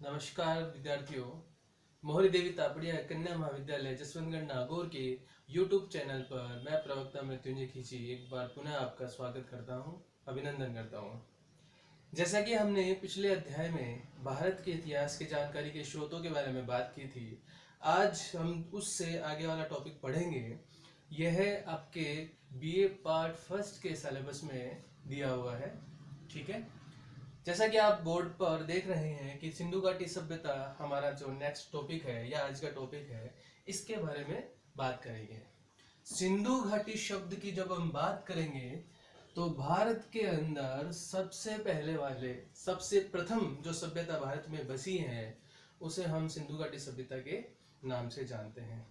नमस्कार विद्यार्थियों। मोहरी देवी तापड़िया कन्या महाविद्यालय जसवंतगढ़ नागौर के YouTube चैनल पर मैं प्रवक्ता मृत्युंजय खींची एक बार पुनः आपका स्वागत करता हूं, अभिनंदन करता हूं। जैसा कि हमने पिछले अध्याय में भारत के इतिहास की जानकारी के स्रोतों के बारे में बात की थी, आज हम उससे आगे वाला टॉपिक पढ़ेंगे। यह आपके BA पार्ट फर्स्ट के सिलेबस में दिया हुआ है। ठीक है, जैसा कि आप बोर्ड पर देख रहे हैं कि सिंधु घाटी सभ्यता हमारा जो नेक्स्ट टॉपिक है या आज का टॉपिक है, इसके बारे में बात करेंगे। सिंधु घाटी शब्द की जब हम बात करेंगे तो भारत के अंदर सबसे प्रथम जो सभ्यता भारत में बसी है उसे हम सिंधु घाटी सभ्यता के नाम से जानते हैं।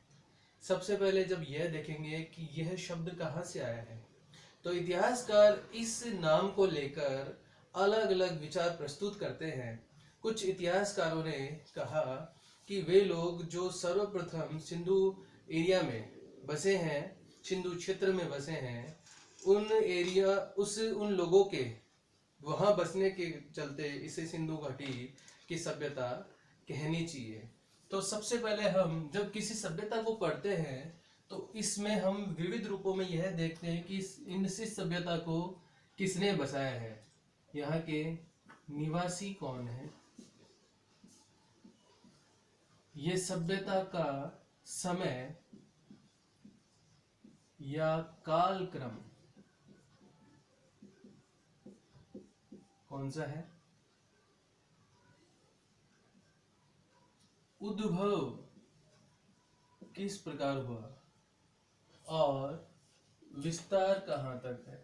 सबसे पहले जब यह देखेंगे कि यह शब्द कहाँ से आया है, तो इतिहासकार इस नाम को लेकर अलग अलग विचार प्रस्तुत करते हैं। कुछ इतिहासकारों ने कहा कि वे लोग जो सर्वप्रथम सिंधु एरिया में बसे हैं, सिंधु क्षेत्र में बसे हैं, उन लोगों के वहां बसने के चलते इसे सिंधु घाटी की सभ्यता कहनी चाहिए। तो सबसे पहले हम जब किसी सभ्यता को पढ़ते हैं तो इसमें हम विविध रूपों में यह देखते हैं कि इस सभ्यता को किसने बसाया है, यहाँ के निवासी कौन है, ये सभ्यता का समय या कालक्रम कौन सा है, उद्भव किस प्रकार हुआ और विस्तार कहां तक है।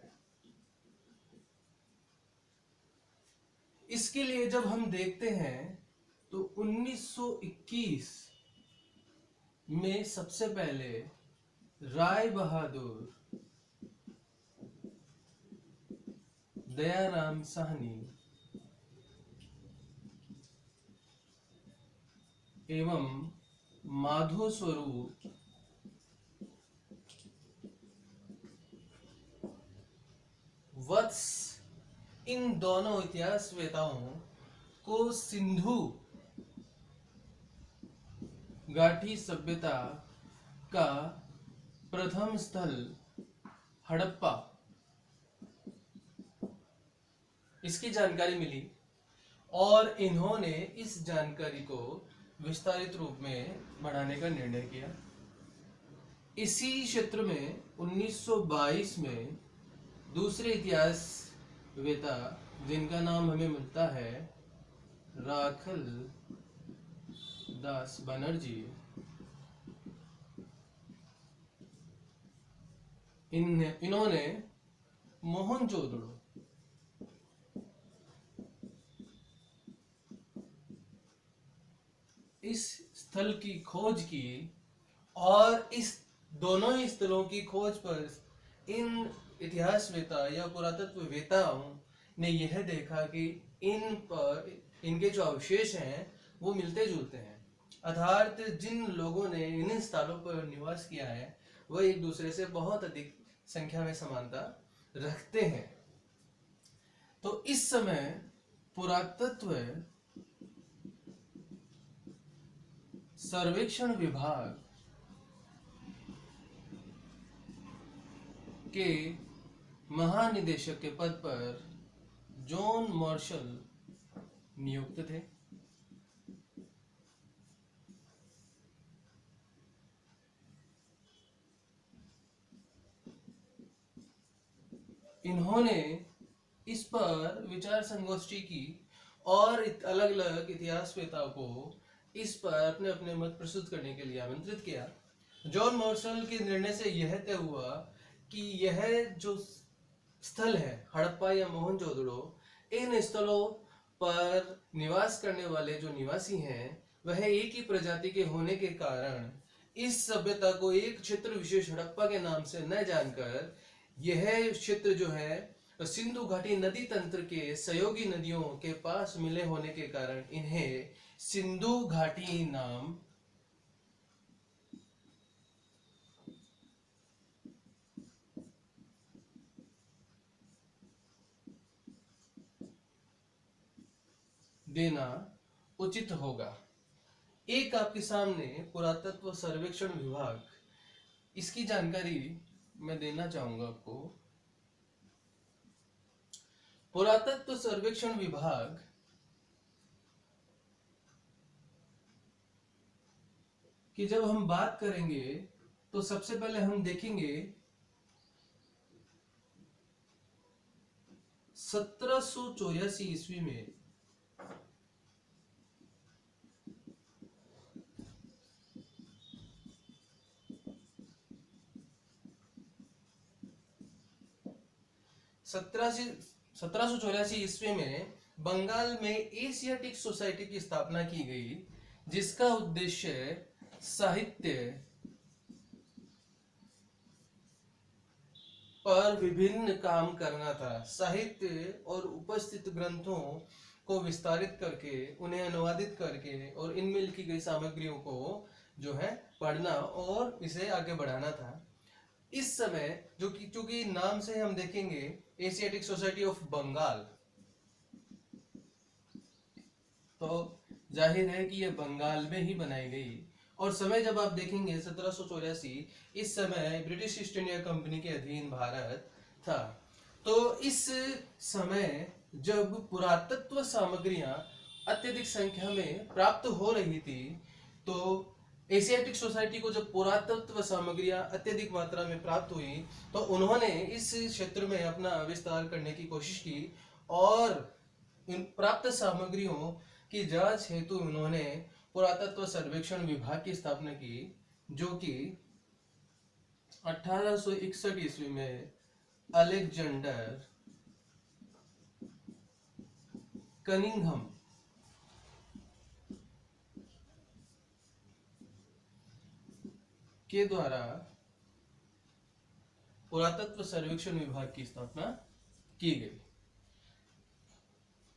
इसके लिए जब हम देखते हैं तो 1921 में सबसे पहले राय बहादुर, दयाराम साहनी एवं माधो स्वरूप वत्स, इन दोनों इतिहासवेताओं को सिंधु घाटी सभ्यता का प्रथम स्थल हड़प्पा, इसकी जानकारी मिली और इन्होंने इस जानकारी को विस्तारित रूप में बढ़ाने का निर्णय किया। इसी क्षेत्र में 1922 में दूसरे इतिहासवेता जिनका नाम हमें मिलता है राखल दास बनर्जी, इन्होंने मोहनजोदड़ो इस स्थल की खोज की और इस दोनों ही स्थलों की खोज पर इन इतिहासवेता या पुरातत्ववेताओं ने यह देखा कि इन पर इनके जो अवशेष हैं वो मिलते जुलते हैं, अर्थात जिन लोगों ने इन स्थलों पर निवास किया है वह एक दूसरे से बहुत अधिक संख्या में समानता रखते हैं। तो इस समय पुरातत्व सर्वेक्षण विभाग के महानिदेशक के पद पर जॉन मार्शल नियुक्त थे। इन्होंने इस पर विचार संगोष्ठी की और अलग अलग इतिहासवेताओं को इस पर अपने अपने मत प्रस्तुत करने के लिए आमंत्रित किया। जॉन मार्शल के निर्णय से यह तय हुआ कि यह जो स्थल है हड़प्पा या मोहनजोदड़ो, इन स्थलों पर निवास करने वाले जो निवासी हैं वह एक ही प्रजाति के होने के कारण इस सभ्यता को एक क्षेत्र विशेष हड़प्पा के नाम से न जानकर यह क्षेत्र जो है सिंधु घाटी नदी तंत्र के सहयोगी नदियों के पास मिले होने के कारण इन्हें सिंधु घाटी नाम देना उचित होगा। एक आपके सामने पुरातत्व सर्वेक्षण विभाग, इसकी जानकारी मैं देना चाहूंगा आपको। पुरातत्व सर्वेक्षण विभाग की जब हम बात करेंगे तो सबसे पहले हम देखेंगे 1784 ईस्वी में सत्रह सौ चौरासी ईस्वी में बंगाल में एशियाटिक सोसाइटी की स्थापना की गई, जिसका उद्देश्य साहित्य पर विभिन्न काम करना था। साहित्य और उपस्थित ग्रंथों को विस्तारित करके, उन्हें अनुवादित करके और इनमें लिखी गई सामग्रियों को जो है पढ़ना और इसे आगे बढ़ाना था। इस समय जो कि चूंकि नाम से हम देखेंगे एशियाटिक सोसाइटी ऑफ बंगाल, तो जाहिर है कि यह बंगाल में ही बनाई गई। और समय जब आप देखेंगे 1784, इस समय ब्रिटिश ईस्ट इंडिया कंपनी के अधीन भारत था। तो इस समय जब पुरातत्व सामग्रियां अत्यधिक संख्या में प्राप्त हो रही थी, तो एशियाटिक सोसाइटी को जब पुरातत्व सामग्रियां अत्यधिक मात्रा में प्राप्त हुई, तो उन्होंने इस क्षेत्र में अपना विस्तार करने की कोशिश की और इन प्राप्त सामग्रियों की जांच हेतु उन्होंने पुरातत्व सर्वेक्षण विभाग की स्थापना की, जो कि 1861 ईस्वी में अलेक्जेंडर कनिंघम के द्वारा पुरातत्व सर्वेक्षण विभाग की स्थापना की गई।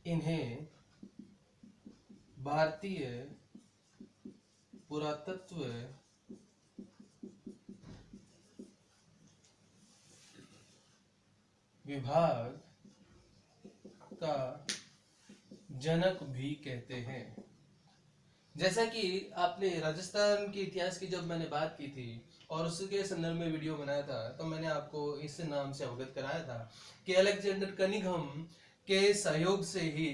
इन्हें भारतीय पुरातत्व विभाग का जनक भी कहते हैं। जैसा कि आपने राजस्थान के इतिहास की जब मैंने बात की थी और उसके संदर्भ में वीडियो बनाया था, तो मैंने आपको इस नाम से अवगत कराया था कि अलेक्जेंडर कनिंघम के सहयोग से ही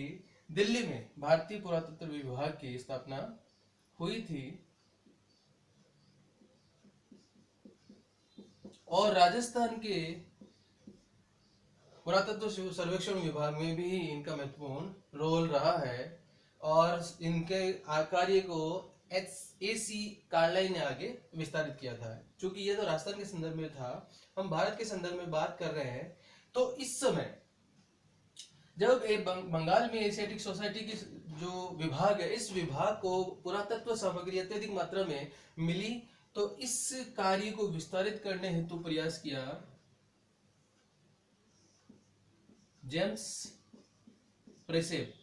दिल्ली में भारतीय पुरातत्व विभाग की स्थापना हुई थी। और राजस्थान के पुरातत्व सर्वेक्षण विभाग में भी इनका महत्वपूर्ण रोल रहा है और इनके कार्य को AC कार्लाइन ने आगे विस्तारित किया था। चूंकि ये तो राजस्थान के संदर्भ में था, हम भारत के संदर्भ में बात कर रहे हैं। तो इस समय जब बंगाल में एशियाटिक सोसाइटी की जो विभाग है, इस विभाग को पुरातत्व सामग्री अत्यधिक मात्रा में मिली, तो इस कार्य को विस्तारित करने हेतु प्रयास किया जेम्स प्रेसेप।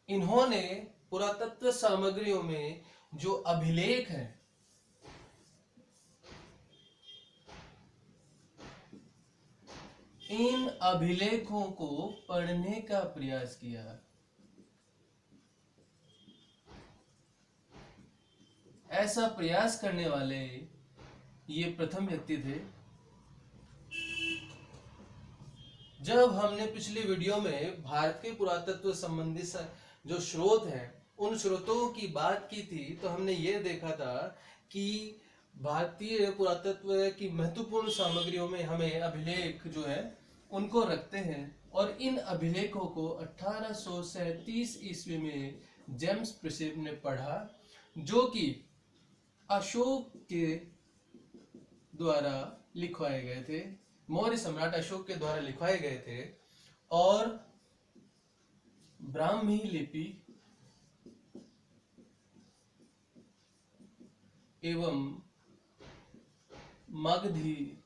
इन्होंने पुरातत्व सामग्रियों में जो अभिलेख है, इन अभिलेखों को पढ़ने का प्रयास किया। ऐसा प्रयास करने वाले ये प्रथम व्यक्ति थे। जब हमने पिछली वीडियो में भारत के पुरातत्व संबंधी जो स्रोत हैं, उन स्रोतों की बात की थी, तो हमने ये देखा था कि भारतीय पुरातत्व की महत्वपूर्ण सामग्रियों में हमें अभिलेख जो है उनको रखते हैं। और इन अभिलेखों को 1837 ईस्वी में जेम्स प्रेसेप ने पढ़ा, जो कि अशोक के द्वारा लिखवाए गए थे, मौर्य सम्राट अशोक के द्वारा लिखवाए गए थे। और ब्राह्मी लिपि एवं मगधी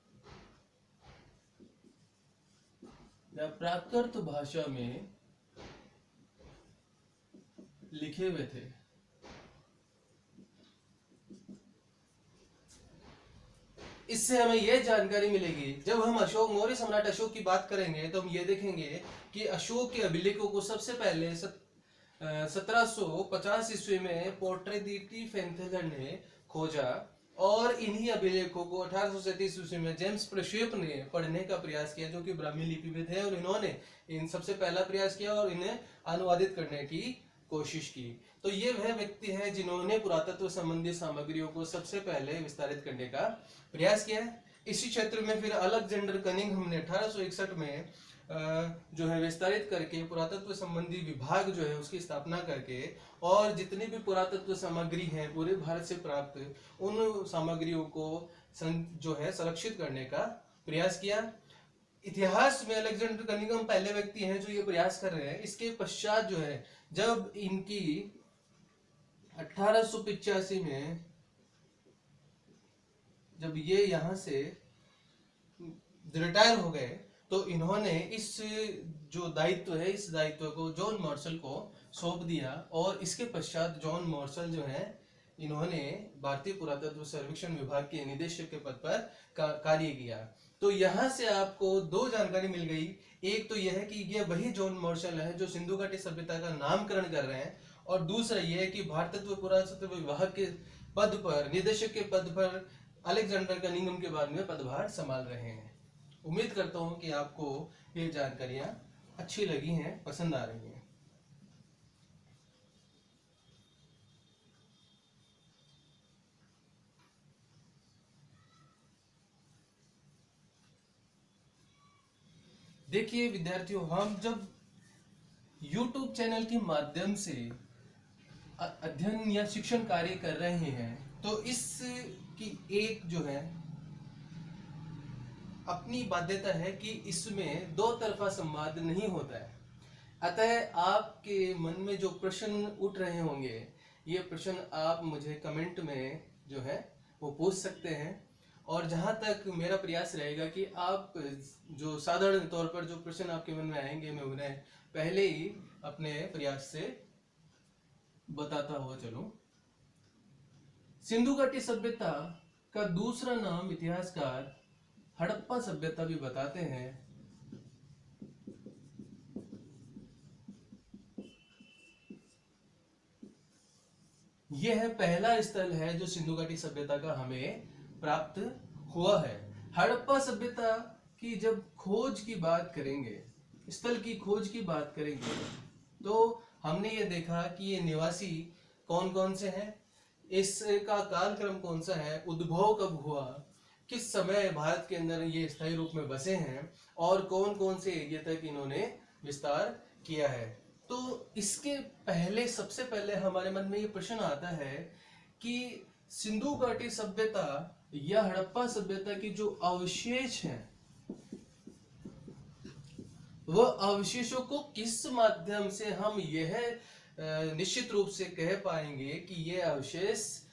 या प्राकृत भाषा में लिखे हुए थे। इससे हमें यह जानकारी मिलेगी, जब हम अशोक मौर्य सम्राट अशोक की बात करेंगे तो हम ये देखेंगे कि अशोक के अभिलेखों को सबसे पहले 1750 ईस्वी में पोर्ट्रे दी फेंथेलर ने खोजा, और इन्हीं अभिलेखों को 1837 ईस्वी में जेम्स प्रशेप ने पढ़ने का प्रयास किया, जो कि ब्राह्मी लिपि में थे, और इन्होंने इन सबसे पहला प्रयास किया और इन्हें अनुवादित करने की कोशिश की। तो ये वह व्यक्ति है जिन्होंने पुरातत्व संबंधी सामग्रियों को सबसे पहले विस्तारित करने का प्रयास किया है। इसी क्षेत्र में फिर अलेक्जेंडर कनिंघम ने 1861 में जो है विस्तारित करके पुरातत्व संबंधी विभाग जो है उसकी स्थापना करके, और जितनी भी पुरातत्व सामग्री है पूरे भारत से प्राप्त उन सामग्रियों को जो है संरक्षित करने का प्रयास किया। इतिहास में अलेक्जेंडर कनिंघम पहले व्यक्ति हैं जो ये प्रयास कर रहे हैं। इसके पश्चात जो है जब इनकी 1885 में जब ये यहां से रिटायर हो गए तो इन्होंने इस जो दायित्व है इस दायित्व को जॉन मार्शल को सौंप दिया, और इसके पश्चात जॉन मार्शल जो है इन्होंने भारतीय पुरातत्व सर्वेक्षण विभाग के निदेशक के पद पर कार्य किया। तो यहाँ से आपको दो जानकारी मिल गई। एक तो यह है कि ये वही जॉन मार्शल है जो सिंधु घाटी सभ्यता का नामकरण कर रहे हैं, और दूसरा यह है कि भारतत्व पुरातत्व विभाग के पद पर, निदेशक के पद पर अलेक्जेंडर कनिंघम के बाद में पदभार संभाल रहे हैं। उम्मीद करता हूं कि आपको ये जानकारियां अच्छी लगी हैं, पसंद आ रही हैं। देखिए विद्यार्थियों, हम जब YouTube चैनल के माध्यम से अध्ययन या शिक्षण कार्य कर रहे हैं तो इसकी एक जो है अपनी बाध्यता है कि इसमें दो तरफा संवाद नहीं होता है। अतः आपके मन में जो प्रश्न उठ रहे होंगे, ये प्रश्न आप मुझे कमेंट में जो है वो पूछ सकते हैं, और जहां तक मेरा प्रयास रहेगा कि आप जो साधारण तौर पर जो प्रश्न आपके मन में आएंगे मैं उन्हें पहले ही अपने प्रयास से बताता हुआ चलूं। सिंधु घाटी सभ्यता का दूसरा नाम इतिहासकार हड़प्पा सभ्यता भी बताते हैं। यह पहला स्थल है जो सिंधु घाटी सभ्यता का हमें प्राप्त हुआ है। हड़प्पा सभ्यता की जब खोज की बात करेंगे, स्थल की खोज की बात करेंगे, तो हमने ये देखा कि ये निवासी कौन कौन से हैं, इसका कालक्रम कौन सा है, उद्भव कब हुआ, किस समय भारत के अंदर ये स्थायी रूप में बसे हैं, और कौन कौन से एरिया तक इन्होंने विस्तार किया है। तो इसके पहले सबसे पहले हमारे मन में ये प्रश्न आता है कि सिंधु घाटी सभ्यता या हड़प्पा सभ्यता की जो अवशेष हैं वह अवशेषों को किस माध्यम से हम यह निश्चित रूप से कह पाएंगे कि ये अवशेष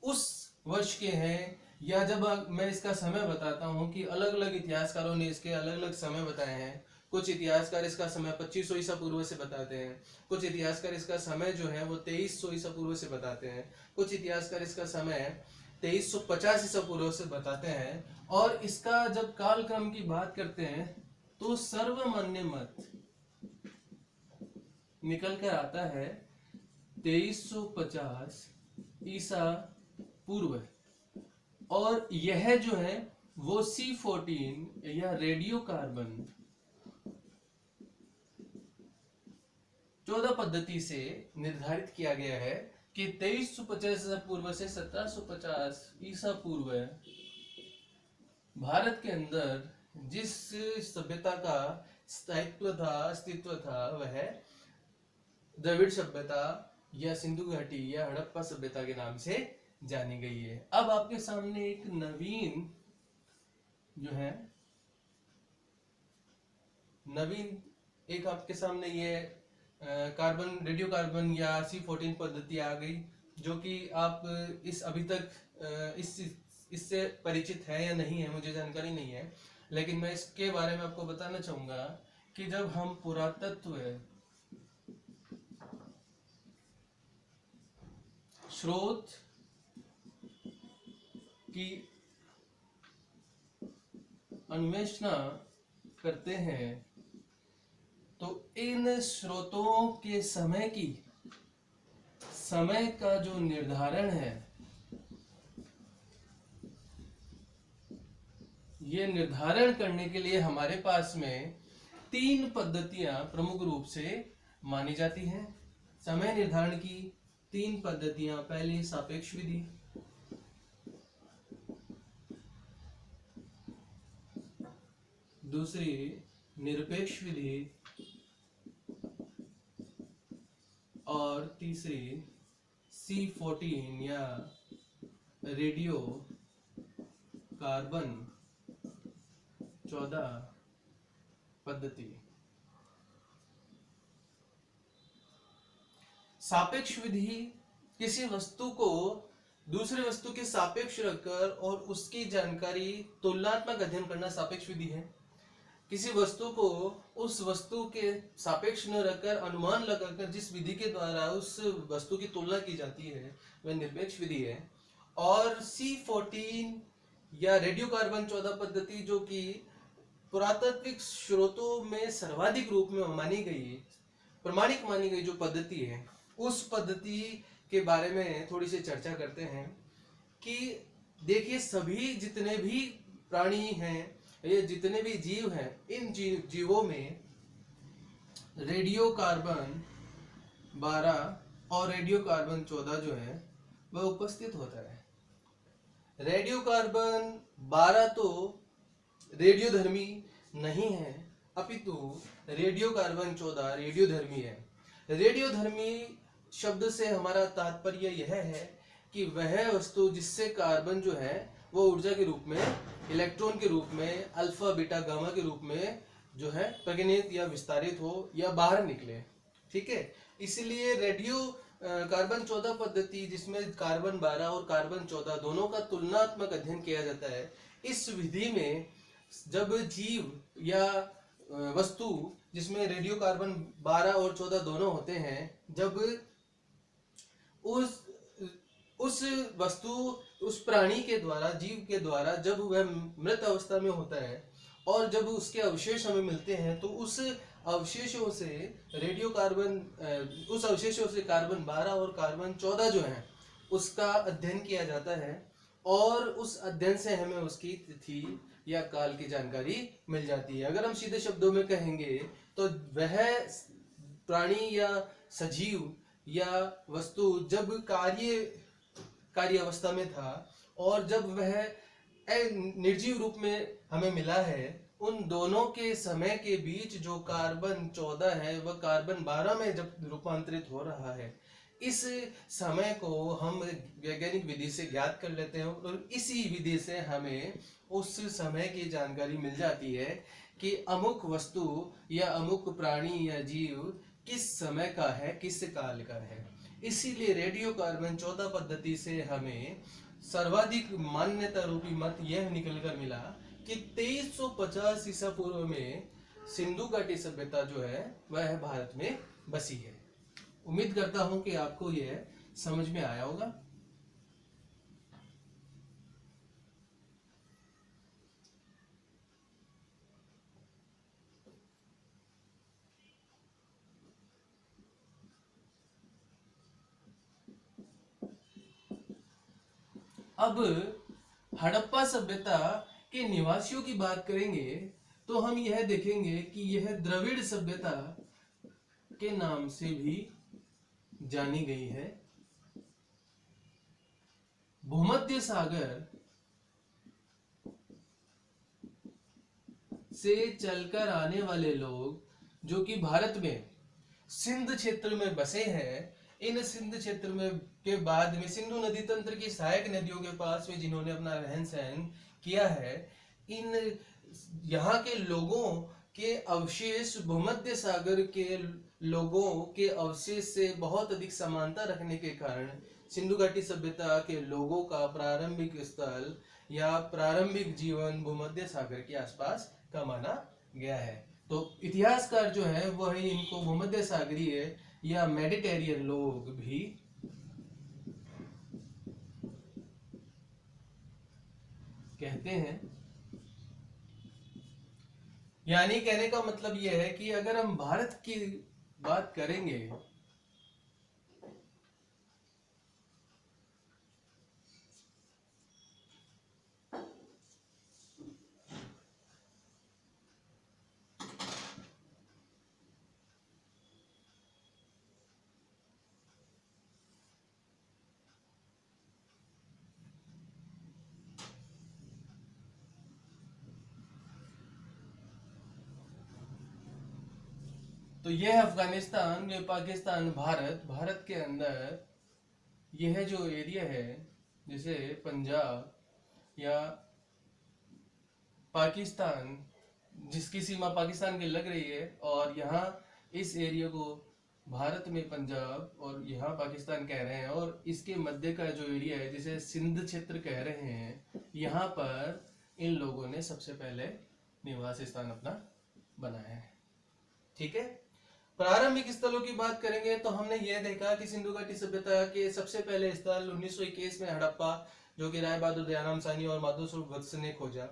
उस वर्ष के हैं, या जब मैं इसका समय बताता हूं कि अलग अलग इतिहासकारों ने इसके अलग अलग समय बताए हैं। कुछ इतिहासकार इसका समय 2500 ईसा पूर्व से बताते हैं, कुछ इतिहासकार इसका समय जो है वो 2300 ईसा पूर्व से बताते हैं, कुछ इतिहासकार इसका समय 2350 ईसा पूर्व से बताते हैं, और इसका जब कालक्रम की बात करते हैं तो सर्वमान्य मत निकल कर आता है 2350 ईसा पूर्व, और यह जो है वो C14 या रेडियो कार्बन 14 पद्धति से निर्धारित किया गया है कि 2350 ईसा पूर्व से 1750 ईसा पूर्व भारत के अंदर जिस सभ्यता का अस्तित्व था वह द्रविड़ सभ्यता या सिंधु घाटी या हड़प्पा सभ्यता के नाम से जानी गई है। अब आपके सामने एक नवीन जो है एक आपके सामने ये कार्बन, रेडियो कार्बन या C14 पद्धति आ गई, जो कि आप इस अभी तक इससे परिचित है या नहीं है मुझे जानकारी नहीं है, लेकिन मैं इसके बारे में आपको बताना चाहूंगा कि जब हम पुरातत्व स्रोत की अन्वेषण करते हैं तो इन स्रोतों के समय का जो निर्धारण है, ये निर्धारण करने के लिए हमारे पास में 3 पद्धतियां प्रमुख रूप से मानी जाती हैं। समय निर्धारण की 3 पद्धतियां, पहली सापेक्ष विधि, दूसरी निरपेक्ष विधि और तीसरी C14 या रेडियो कार्बन 14 पद्धति। सापेक्ष विधि किसी वस्तु को दूसरे वस्तु के सापेक्ष रखकर और उसकी जानकारी तुलनात्मक अध्ययन करना सापेक्ष विधि है। किसी वस्तु को उस वस्तु के सापेक्ष न रखकर अनुमान लगाकर जिस विधि के द्वारा उस वस्तु की तुलना की जाती है वह निरपेक्ष विधि है। और C14 या रेडियो कार्बन 14 पद्धति जो कि पुरातात्विक स्रोतों में सर्वाधिक रूप में मानी गई, प्रमाणिक मानी गई जो पद्धति है, उस पद्धति के बारे में थोड़ी सी चर्चा करते हैं कि देखिए सभी जितने भी प्राणी हैं, ये जितने भी जीव हैं, इन जीवों में रेडियो कार्बन 12 और रेडियो कार्बन 14 जो है वह उपस्थित होता है। रेडियो कार्बन 12 तो रेडियोधर्मी नहीं है, अपितु रेडियो कार्बन 14 रेडियोधर्मी है। रेडियोधर्मी शब्द से हमारा तात्पर्य यह है कि वह वस्तु जिससे कार्बन जो है वो ऊर्जा के रूप में, इलेक्ट्रॉन के रूप में, अल्फा बीटा गामा के रूप में जो है प्रगणित या विस्तारित हो या बाहर निकले। ठीक है, इसलिए रेडियो कार्बन 14 पद्धति जिसमें कार्बन 12 और कार्बन 14 दोनों का तुलनात्मक अध्ययन किया जाता है, इस विधि में जब जीव या वस्तु जिसमें रेडियो कार्बन 12 और 14 दोनों होते हैं, जब उस वस्तु, उस प्राणी के द्वारा, जीव के द्वारा जब वह मृत अवस्था में होता है और जब उसके अवशेष हमें मिलते हैं तो उस अवशेषों से रेडियो कार्बन, उस अवशेषों से कार्बन 12 और कार्बन 14 जो है उसका अध्ययन किया जाता है और उस अध्ययन से हमें उसकी तिथि या काल की जानकारी मिल जाती है। अगर हम सीधे शब्दों में कहेंगे तो वह प्राणी या सजीव या वस्तु जब कार्य अवस्था में था और जब वह निर्जीव रूप में हमें मिला है, उन दोनों के समय के बीच जो कार्बन 14 है वह कार्बन 12 में जब रूपांतरित हो रहा है, इस समय को हम वैज्ञानिक विधि से ज्ञात कर लेते हैं और इसी विधि से हमें उस समय की जानकारी मिल जाती है कि अमुक वस्तु या अमुक प्राणी या जीव किस समय का है, किस काल का है। इसीलिए रेडियो कार्बन 14 पद्धति से हमें सर्वाधिक मान्यता रूपी मत यह निकल कर मिला कि 2350 ईसा पूर्व में सिंधु घाटी सभ्यता जो है वह भारत में बसी है। उम्मीद करता हूं कि आपको यह समझ में आया होगा। अब हड़प्पा सभ्यता के निवासियों की बात करेंगे तो हम यह देखेंगे कि यह द्रविड़ सभ्यता के नाम से भी जानी गई है। भूमध्य सागर से चलकर आने वाले लोग जो कि भारत में सिंध क्षेत्र में बसे हैं, इन सिंध क्षेत्र में के बाद में सिंधु नदी तंत्र की सहायक नदियों के पास में जिन्होंने अपना रहन सहन किया है, इन यहाँ के लोगों के अवशेष भूमध्य सागर के लोगों के अवशेष से बहुत अधिक समानता रखने के कारण सिंधु घाटी सभ्यता के लोगों का प्रारंभिक स्थल या प्रारंभिक जीवन भूमध्य सागर के आसपास का माना गया है। तो इतिहासकार जो है वह इनको भूमध्य सागरीय या मेडिटेरियन लोग भी कहते हैं। यानी कहने का मतलब यह है कि अगर हम भारत की बात करेंगे तो यह अफगानिस्तान, ये पाकिस्तान, भारत के अंदर यह जो एरिया है, जैसे पंजाब या पाकिस्तान, जिसकी सीमा पाकिस्तान की लग रही है, और यहाँ इस एरिया को भारत में पंजाब और यहाँ पाकिस्तान कह रहे हैं, और इसके मध्य का जो एरिया है जिसे सिंध क्षेत्र कह रहे हैं, यहाँ पर इन लोगों ने सबसे पहले निवास स्थान अपना बनाया है। ठीक है। प्रारंभिक स्थलों की बात करेंगे तो हमने यह देखा कि सिंधु घाटी सभ्यता के सबसे पहले स्थल 1921 में हड़प्पा, जो कि राय बहादुर दयाराम साहनी और माधव स्वरूप वत्स ने खोजा।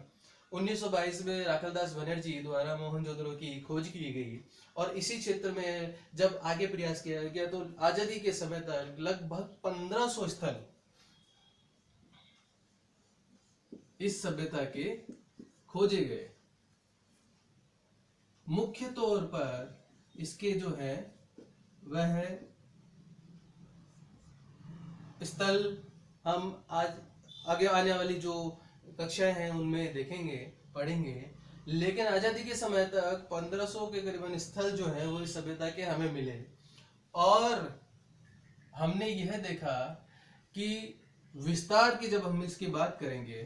1922 में राखलदास बनर्जी द्वारा मोहनजोदड़ो की खोज की गई, और इसी क्षेत्र में जब आगे प्रयास किया गया तो आजादी के समय तक लगभग 1500 स्थल इस सभ्यता के खोजे गए। मुख्य तौर पर इसके जो है वह स्थल हम आज आगे आने वाली जो कक्षाएं हैं उनमें देखेंगे, पढ़ेंगे। लेकिन आजादी के समय तक 1500 के करीबन स्थल जो है वो इस सभ्यता के हमें मिले, और हमने यह देखा कि विस्तार की जब हम इसकी बात करेंगे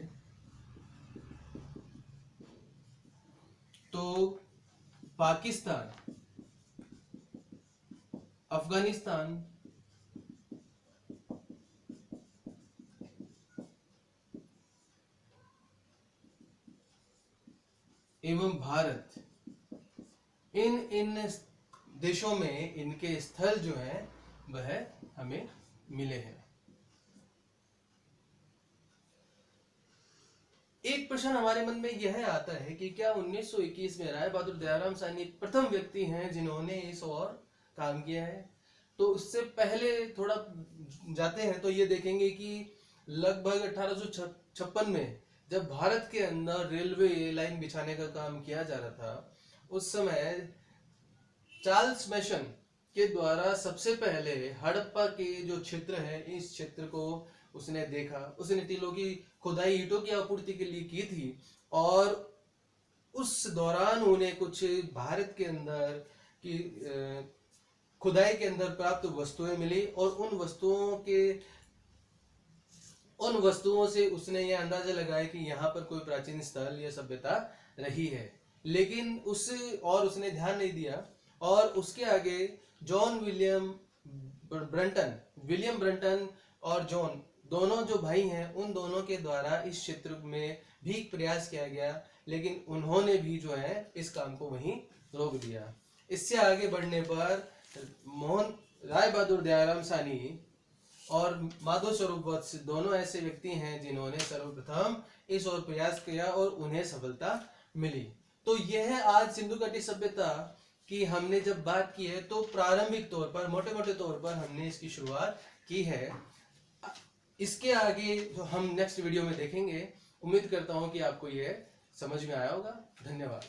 तो पाकिस्तान, अफगानिस्तान, एवं भारत, इन देशों में इनके स्थल जो है वह हमें मिले हैं। एक प्रश्न हमारे मन में यह आता है कि क्या 1921 में राय बहादुर दयाराम साहनी प्रथम व्यक्ति हैं जिन्होंने इस ओर काम किया है? तो उससे पहले थोड़ा जाते हैं तो ये देखेंगे कि लगभग 1856 में जब भारत के अंदर रेलवे लाइन बिछाने का काम किया जा रहा था, उस समय चार्ल्स मैशन के द्वारा सबसे पहले हड़प्पा के जो क्षेत्र है इस क्षेत्र को उसने देखा। उसने टीलों की खुदाई ईंटों की आपूर्ति के लिए की थी, और उस दौरान उन्हें कुछ भारत के अंदर की खुदाई के अंदर प्राप्त वस्तुएं मिली, और उन वस्तुओं से उसने यह अंदाजा लगाया कि यहाँ पर कोई प्राचीन स्थल या सभ्यता रही है। लेकिन उसने ध्यान नहीं दिया, और उसके आगे विलियम ब्रंटन और जॉन, दोनों जो भाई हैं, उन दोनों के द्वारा इस क्षेत्र में भी प्रयास किया गया, लेकिन उन्होंने भी जो है इस काम को वहीं रोक दिया। इससे आगे बढ़ने पर राय बहादुर दयाराम साहनी और माधव स्वरूप वत्स दोनों ऐसे व्यक्ति हैं जिन्होंने सर्वप्रथम इस ओर प्रयास किया और उन्हें सफलता मिली। तो यह आज सिंधु घाटी सभ्यता की हमने जब बात की है तो प्रारंभिक तौर पर, मोटे मोटे तौर पर हमने इसकी शुरुआत की है। इसके आगे जो हम नेक्स्ट वीडियो में देखेंगे, उम्मीद करता हूं कि आपको यह समझ में आया होगा। धन्यवाद।